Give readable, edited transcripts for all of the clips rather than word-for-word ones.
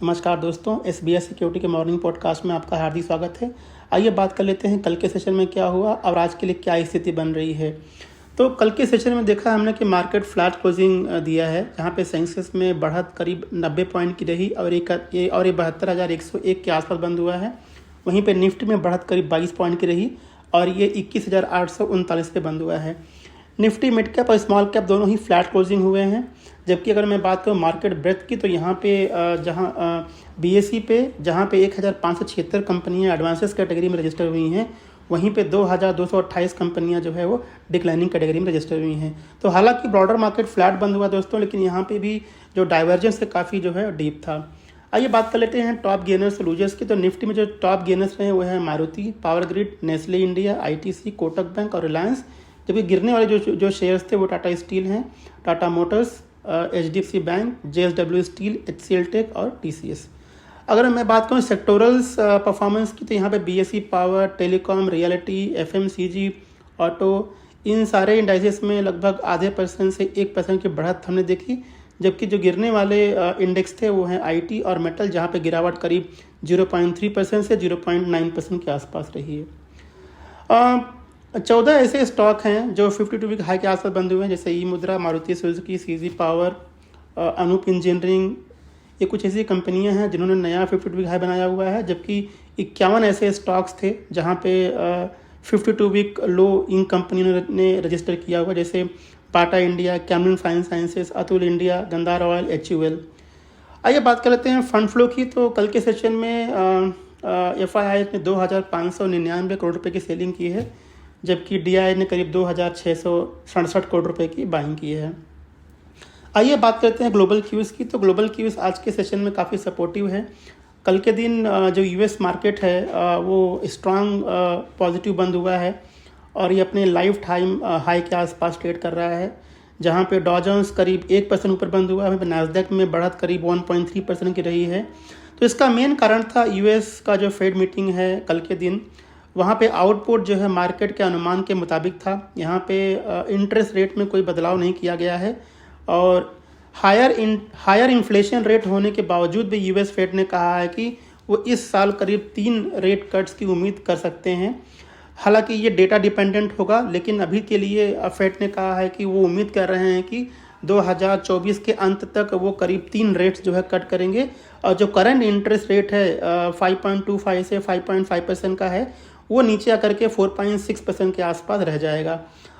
नमस्कार दोस्तों, SBS security के मॉर्निंग पॉडकास्ट में आपका हार्दिक स्वागत है। आइए बात कर लेते हैं कल के सेशन में क्या हुआ और आज के लिए क्या स्थिति बन रही है। तो कल के सेशन में देखा हमने कि मार्केट फ्लैट क्लोजिंग दिया है, जहां पे सेंसेक्स में बढ़त करीब 90 पॉइंट की रही और ये 72,101 के आसपास बंद हुआ है। वहीं पे निफ्टी में बढ़त करीब 22 पॉइंट की रही और ये 21,839 पे बंद हुआ है। निफ्टी मिड कैप और स्मॉल कैप दोनों ही फ्लैट क्लोजिंग हुए हैं। जबकि अगर मैं बात करूँ मार्केट ब्रेथ की, तो यहाँ पे जहाँ बीएसई पे जहाँ पे 1,576 कंपनियाँ एडवांसेस कैटेगरी में रजिस्टर हुई हैं, वहीं पे 2,228 कंपनियाँ जो है वो डिक्लाइनिंग कैटेगरी में रजिस्टर हुई हैं। तो हालांकि ब्रॉडर मार्केट फ्लैट बंद हुआ दोस्तों, लेकिन यहाँ पे भी जो डाइवर्जेंस है काफ़ी जो है डीप था। आइए बात कर लेते हैं टॉप गेनर्स और लूजर्स की। तो निफ्टी में जो टॉप गेनर्स रहे वो है Maruti, power grid, Nestle India, ITC, Kotak bank और रिलायंस। जबकि गिरने वाले जो शेयर्स थे वो टाटा स्टील हैं, Tata Motors, HDFC Bank, JSW Steel, HCL Tech और टीसीएस। अगर मैं बात करूँ सेक्टोरल्स परफॉर्मेंस की, तो यहाँ पे BSE power, telecom, realty, FMCG, auto, इन सारे इंडाइसेस में लगभग आधे % से 1% की बढ़त हमने देखी। जबकि जो गिरने वाले इंडेक्स थे वो हैं आईटी और मेटल, जहाँ पे गिरावट करीब 0.3% से 0.9% के आसपास रही है। 14 ऐसे स्टॉक हैं जो 52 वीक हाई के आसपास बंद हुए हैं, जैसे E Mudra, Maruti Suzuki, CG Power, Anup Engineering. ये कुछ ऐसी कंपनियां हैं जिन्होंने नया 52 वीक हाई बनाया हुआ है। जबकि 51 ऐसे स्टॉक्स थे जहां पे 52 वीक लो इन कंपनियों ने रजिस्टर किया हुआ, जैसे Tata India, Camlin Fine Sciences, Atul India, Gandhar Oil, HUL. आइए बात कर लेते हैं फंड फ्लो की। तो कल के सेशन में एफआईआई ने 2,599 करोड़ रुपए की सेलिंग की है, जबकि डीआई ने करीब 2,667 करोड़ रुपए की बाइंग की है। आइए बात करते हैं ग्लोबल क्यूज़ की। तो ग्लोबल क्यूज़ आज के सेशन में काफ़ी सपोर्टिव है। कल के दिन जो यूएस मार्केट है वो स्ट्रांग पॉजिटिव बंद हुआ है और ये अपने लाइफ टाइम हाई के आसपास ट्रेड कर रहा है, जहां पे डॉ जोन्स करीब 1% ऊपर बंद हुआ है। नैस्डैक में बढ़त करीब 1.3% की रही है। तो इसका मेन कारण था यूएस का जो फेड मीटिंग है कल के दिन, वहाँ पे आउटपुट जो है मार्केट के अनुमान के मुताबिक था। यहाँ पे इंटरेस्ट रेट में कोई बदलाव नहीं किया गया है और हायर इन्फ्लेशन रेट होने के बावजूद भी यूएस फेड ने कहा है कि वो इस साल करीब 3 रेट कट्स की उम्मीद कर सकते हैं। हालांकि ये डेटा डिपेंडेंट होगा, लेकिन अभी के लिए फेड ने कहा है कि वो उम्मीद कर रहे हैं कि 2024 के अंत तक वो करीब 3 रेट्स जो है कट करेंगे और जो करंट इंटरेस्ट रेट है 5.25 से 5.5% का है, वो नीचे आकर के 4.6% के आसपास रह जाएगा।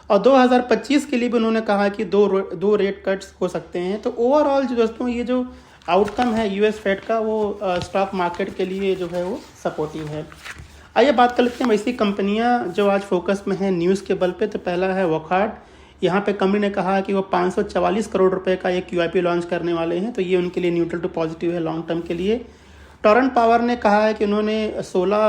और 2025 के लिए भी उन्होंने कहा कि दो रेट कट्स हो सकते हैं। तो ओवरऑल जो दोस्तों ये जो आउटकम है यूएस फेड का, वो स्टॉक मार्केट के लिए जो है वो सपोर्टिव है। आइए बात कर लेते हैं वैसी कंपनियां जो आज फोकस में है न्यूज़ के बल पे। तो पहला है वॉकहार्ट। यहाँ पे कंपनी ने कहा कि वो 544 करोड़ रुपए का एक QIP लॉन्च करने वाले हैं, तो ये उनके लिए न्यूट्रल टू पॉजिटिव है लॉन्ग टर्म के लिए। टोरेंट पावर ने कहा है कि उन्होंने 16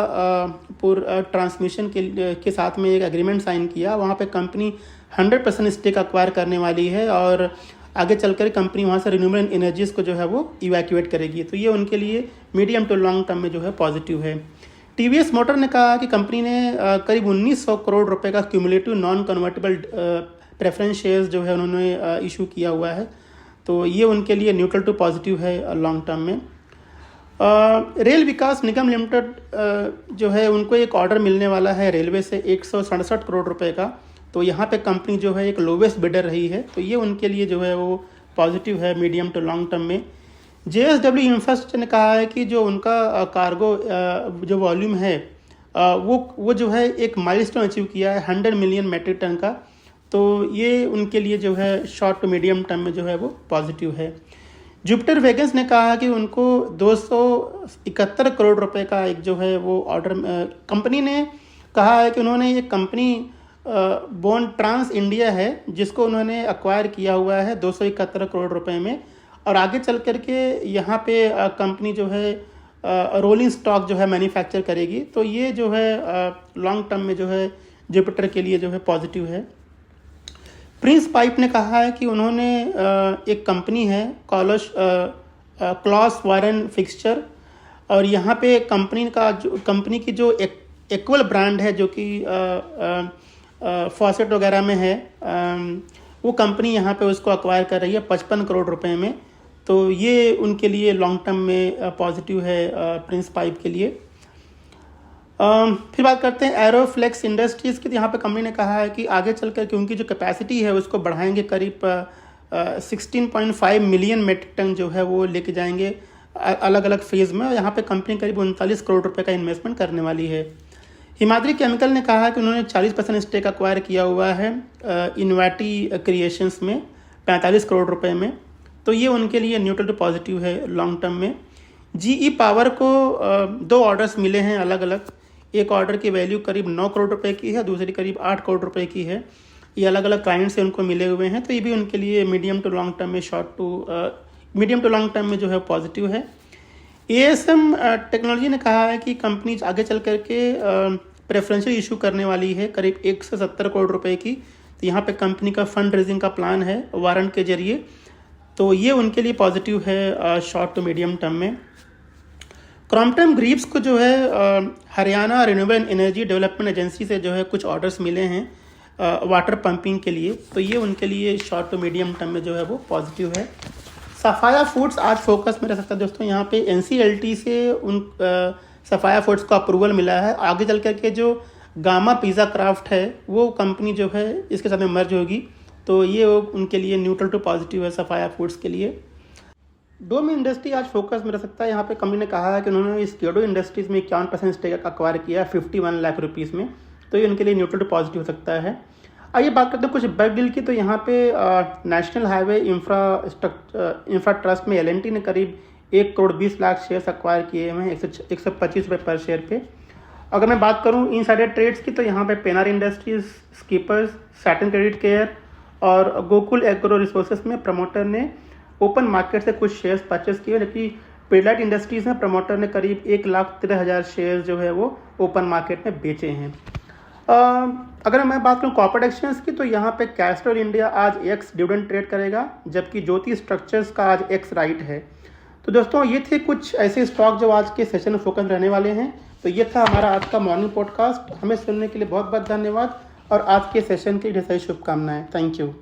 ट्रांसमिशन के साथ में एक एग्रीमेंट साइन किया। वहाँ पे कंपनी 100% स्टेक एक्वायर करने वाली है और आगे चलकर कंपनी वहाँ से रिन्यूएबल एनर्जीज को जो है वो इवैक्यूएट करेगी। तो ये उनके लिए मीडियम टू लॉन्ग टर्म में जो है पॉजिटिव है। टीवीएस मोटर ने कहा कि कंपनी ने करीब 1900 करोड़ रुपए का cumulative non convertible preference shares जो है उन्होंने इशू किया हुआ है। तो ये उनके लिए न्यूट्रल टू पॉजिटिव है लॉन्ग टर्म में। रेल विकास निगम लिमिटेड जो है उनको एक ऑर्डर मिलने वाला है रेलवे से 167 करोड़ रुपए का। तो यहाँ पे कंपनी जो है एक लोवेस्ट बिडर रही है, तो ये उनके लिए जो है वो पॉजिटिव है मीडियम टू लॉन्ग टर्म में। जेएसडब्ल्यू इंफ्रास्ट्रक्चर ने कहा है कि जो उनका कार्गो जो वॉल्यूम है वो जो है एक माइलस्टोन अचीव किया है 100 मिलियन मेट्रिक टन का। तो ये उनके लिए जो है शॉर्ट टू मीडियम टर्म में जो है वो पॉजिटिव है। जुपिटर वेगन्स ने कहा कि उनको 271 करोड़ रुपए का एक जो है वो ऑर्डर कंपनी ने कहा है कि उन्होंने ये कंपनी बोन ट्रांस इंडिया है जिसको उन्होंने एक्वायर किया हुआ है 271 करोड़ रुपए में, और आगे चल कर के यहाँ पे कंपनी जो है रोलिंग स्टॉक जो है मैन्युफैक्चर करेगी। तो ये जो है लॉन्ग टर्म में जो है जुपिटर के लिए जो है पॉजिटिव है। प्रिंस पाइप ने कहा है कि उन्होंने एक कंपनी है क्लॉस वायरन फिक्सचर, और यहाँ पे कंपनी की जो एक्वल ब्रांड है जो कि फॉसेट वगैरह में है, वो कंपनी यहाँ पे उसको अक्वायर कर रही है 55 करोड़ रुपए में। तो ये उनके लिए लॉन्ग टर्म में पॉजिटिव है प्रिंस पाइप के लिए। फिर बात करते हैं एरोफ्लेक्स इंडस्ट्रीज़ की। तो यहाँ पे कंपनी ने कहा है कि आगे चलकर कि उनकी जो कैपेसिटी है उसको बढ़ाएंगे, करीब 16.5 मिलियन मेट्रिक टन जो है वो लेके जाएंगे अलग अलग फेज़ में। यहाँ पे कंपनी करीब 39 करोड़ रुपए का इन्वेस्टमेंट करने वाली है। हिमाद्री केमिकल ने कहा है कि उन्होंने 40% स्टेक अक्वायर किया हुआ है इन्वाटी क्रिएशंस में 45 करोड़ रुपए में। तो ये उनके लिए न्यूट्रल टू पॉजिटिव है लॉन्ग टर्म में। GE पावर को 2 ऑर्डर्स मिले हैं अलग अलग। एक ऑर्डर की वैल्यू करीब 9 करोड़ रुपए की है, दूसरी करीब 8 करोड़ रुपए की है। ये अलग अलग क्लाइंट से उनको मिले हुए हैं, तो ये भी उनके लिए मीडियम टू लॉन्ग टर्म में मीडियम टू लॉन्ग टर्म में जो है पॉजिटिव है। ASM टेक्नोलॉजी ने कहा है कि कंपनी आगे चल करके प्रेफरेंशियल इशू करने वाली है करीब 170 करोड़ रुपए की। तो यहाँ पे कंपनी का फंड रेजिंग का प्लान है वारंट के जरिए, तो ये उनके लिए पॉजिटिव है शॉर्ट टू मीडियम टर्म में। क्रॉम्पटन ग्रीव्स को जो है Haryana renewable energy development agency से जो है कुछ ऑर्डर्स मिले हैं वाटर पंपिंग के लिए, तो ये उनके लिए शॉर्ट टू मीडियम टर्म में जो है वो पॉजिटिव है। सफाया फूड्स आज फोकस में रह सकता है दोस्तों। यहाँ पे NCLT से सफाया फूड्स को अप्रूवल मिला है। आगे चल करके जो गामा पिज़्ज़ा क्राफ्ट है वो कंपनी जो है इसके साथ में मर्ज होगी, तो ये उनके लिए न्यूट्रल टू पॉजिटिव है सफाया फूड्स के लिए। डोम इंडस्ट्री आज फोकस में रह सकता है। यहाँ पे कंपनी ने कहा है कि उन्होंने इस केडो इंडस्ट्रीज़ में 51% स्टेक अक्वायर किया 51 लाख रुपीज़ में, तो ये उनके लिए न्यूट्रल टू पॉजिटिव हो सकता है। आइए बात करते हैं कुछ बग डील की। तो यहाँ पे नेशनल हाईवे इंफ्रा ट्रस्ट में LNT ने करीब 1 करोड़ 20 लाख शेयर्स अक्वायर किए हुए हैं 125 रुपये पर शेयर पे। अगर मैं बात करूँ इनसाइडर ट्रेड्स की, तो यहाँ पे Penar Industries, Skippers, Satin Credit Care और गोकुल एग्रो रिसोर्सेज में प्रमोटर ने ओपन मार्केट से कुछ शेयर्स परचेस किए, जबकि पिडलाइट इंडस्ट्रीज में प्रमोटर ने करीब 1,13,000 शेयर्स जो है वो ओपन मार्केट में बेचे हैं। अगर मैं बात करूँ कॉर्पोरेट एक्सचेंज की, तो यहाँ पे कैस्ट्रॉल इंडिया आज X डिविडेंड ट्रेड करेगा, जबकि ज्योति स्ट्रक्चर्स का आज X राइट है। तो दोस्तों ये थे कुछ ऐसे स्टॉक जो आज के सेशन में फोकस रहने वाले हैं। तो ये था हमारा आज का मॉर्निंग पॉडकास्ट। हमें सुनने के लिए बहुत बहुत धन्यवाद और आज के सेशन की ढेर सारी शुभकामनाएं। Thank you.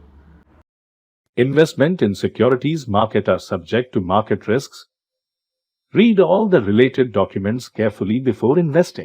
Investment in securities market are subject to market risks. Read all the related documents carefully before investing.